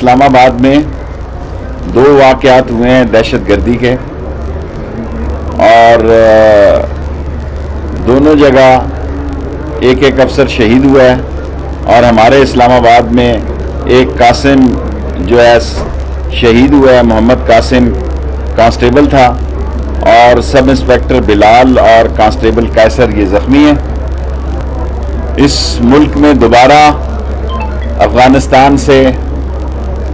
اسلام آباد میں 2 واقعات ہوئے ہیں دہشت گردی کے، اور دونوں جگہ ایک ایک افسر شہید ہوا ہے، اور ہمارے اسلام آباد میں ایک قاسم جو ہے شہید ہوا ہے، محمد قاسم کانسٹیبل تھا، اور سب انسپیکٹر بلال اور کانسٹیبل قیصر یہ زخمی ہیں۔ اس ملک میں دوبارہ افغانستان سے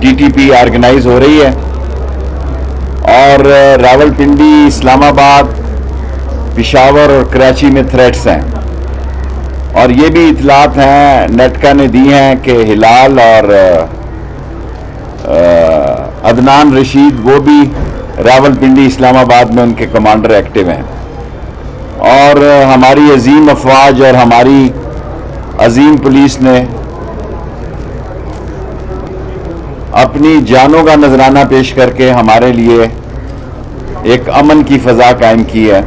ٹی ٹی پی آرگنائز ہو رہی ہے، اور راولپنڈی، اسلام آباد، پشاور اور کراچی میں تھریٹس ہیں، اور یہ بھی اطلاعات ہیں نیٹکا نے دی ہیں کہ ہلال اور عدنان رشید وہ بھی راولپنڈی، اسلام آباد میں ان کے کمانڈر ایکٹیو ہیں، اور ہماری عظیم افواج اور ہماری عظیم پولیس نے اپنی جانوں کا نذرانہ پیش کر کے ہمارے لیے ایک امن کی فضا قائم کی ہے،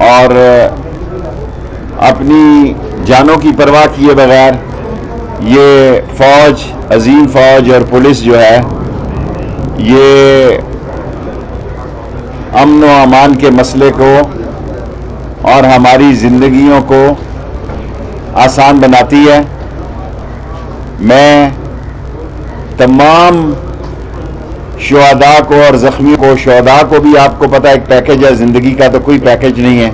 اور اپنی جانوں کی پرواہ کیے بغیر یہ فوج، عظیم فوج اور پولیس جو ہے یہ امن و امان کے مسئلے کو اور ہماری زندگیوں کو آسان بناتی ہے۔ میں تمام شہداء کو اور زخمیوں کو، شہداء کو بھی آپ کو پتہ ایک پیکج ہے، زندگی کا تو کوئی پیکج نہیں ہے،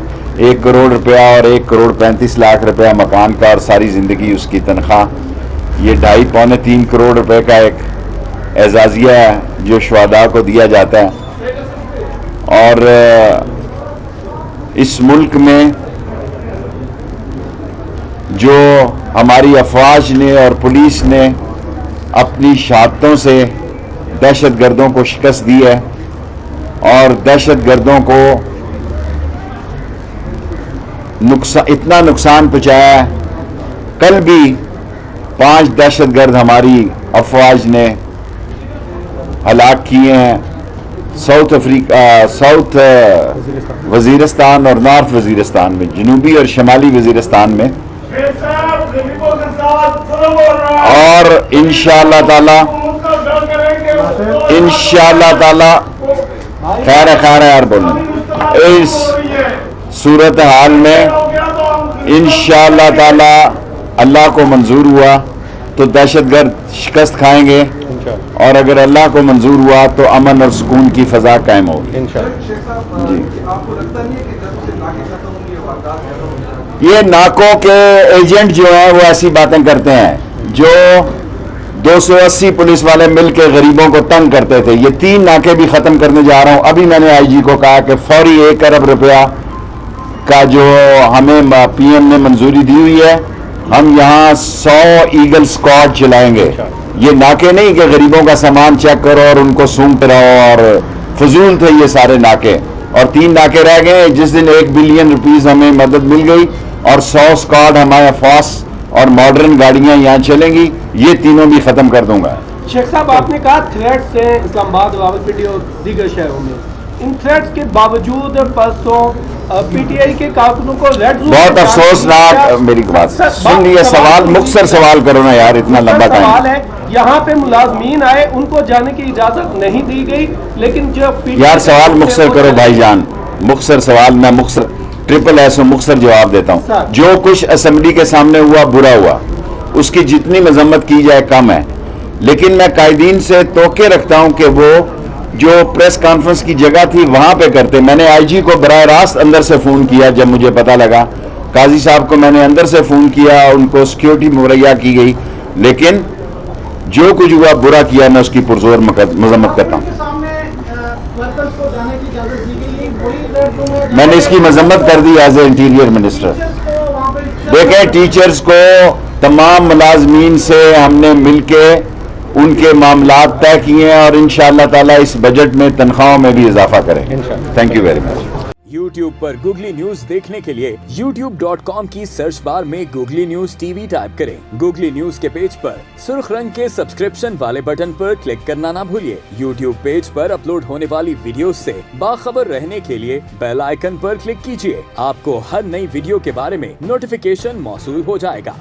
1 کروڑ روپیہ اور 1 کروڑ 35 لاکھ روپیہ مکان کا اور ساری زندگی اس کی تنخواہ، یہ 2.5 پونے 3 کروڑ روپے کا ایک اعزازیہ ہے جو شہداء کو دیا جاتا ہے۔ اور اس ملک میں جو ہماری افواج نے اور پولیس نے اپنی شہادتوں سے دہشت گردوں کو شکست دی ہے، اور دہشت گردوں کو اتنا نقصان پہنچایا ہے۔ کل بھی 5 دہشت گرد ہماری افواج نے ہلاک کیے ہیں ساؤتھ وزیرستان اور نارتھ وزیرستان میں، جنوبی اور شمالی وزیرستان میں، اور انشاءاللہ تعالی خیر ہے یار بولنا، اس صورتحال میں انشاءاللہ تعالی اللہ کو منظور ہوا تو دہشت گرد شکست کھائیں گے، اور اگر اللہ کو منظور ہوا تو امن اور سکون کی فضا قائم ہوگی۔ جی، یہ ناکوں کے ایجنٹ جو ہیں وہ ایسی باتیں کرتے ہیں، جو 280 پولیس والے مل کے غریبوں کو تنگ کرتے تھے، یہ 3 ناکے بھی ختم کرنے جا رہا ہوں۔ ابھی میں نے آئی جی کو کہا کہ فوری 1 ارب روپیہ کا جو ہمیں پی ایم نے منظوری دی ہوئی ہے، ہم یہاں 100 ایگل اسکواڈ چلائیں گے۔ یہ ناکے نہیں کہ غریبوں کا سامان چیک کرو اور ان کو سونگتے رہو، اور فضول تھے یہ سارے ناکے، اور 3 ناکے رہ گئے۔ جس دن 1 بلین روپیز ہمیں مدد مل گئی اور 100 اسکواڈ ہمارے فاسٹ اور ماڈرن گاڑیاں یہاں چلیں گی، یہ تینوں بھی ختم کر دوں گا۔ شیخ صاحب، آپ نے کہا تھریٹس ہیں اسلام آباد، راولپنڈی اور دیگر شہروں میں، ان تھریٹس کے باوجود پرسوں پی ٹی آئی کے کارکنوں کو ریڈ زون، بہت افسوسناک، میری بات سن لیے، سوال مختصر سوال کرو نا یار، اتنا لمبا سوال ہے۔ یہاں پہ ملازمین آئے، ان کو جانے کی اجازت نہیں دی گئی، لیکن جو یار سوال مختصر کرو بھائی جان، مختصر سوال، میں مختصر ٹرپل ایس ہوں، مختصر جواب دیتا ہوں۔ جو کچھ اسمبلی کے سامنے ہوا برا ہوا، اس کی جتنی مذمت کی جائے کم ہے، لیکن میں قائدین سے توقع رکھتا ہوں کہ وہ جو پریس کانفرنس کی جگہ تھی وہاں پہ کرتے۔ میں نے آئی جی کو براہ راست اندر سے فون کیا جب مجھے پتا لگا، قاضی صاحب کو میں نے اندر سے فون کیا، ان کو سیکیورٹی مہیا کی گئی، لیکن جو کچھ ہوا برا کیا، میں اس کی پرزور مذمت کرتا ہوں۔ میں نے اس کی مذمت کر دی ایز اے انٹیریئر منسٹر۔ دیکھیں، ٹیچرز کو، تمام ملازمین سے ہم نے مل کے ان کے معاملات طے کیے ہیں، اور انشاءاللہ تعالی اس بجٹ میں تنخواہوں میں بھی اضافہ کریں۔ Thank you very much. YouTube per googly news دیکھنے کے لیے youtube.com کی سرچ بار میں googly news T V type کریں۔ گوگلی نیوز کے پیج پر سرخ رنگ کے سبسکرپشن والے بٹن پر کلک کرنا نہ بھولیے۔ YouTube پیج پر اپلوڈ ہونے والی ویڈیوز سے باخبر رہنے کے لیے بیل آئیکن پر کلک کیجیے۔ آپ کو ہر نئی ویڈیو کے بارے میں نوٹیفیکیشن موصول ہو جائے گا۔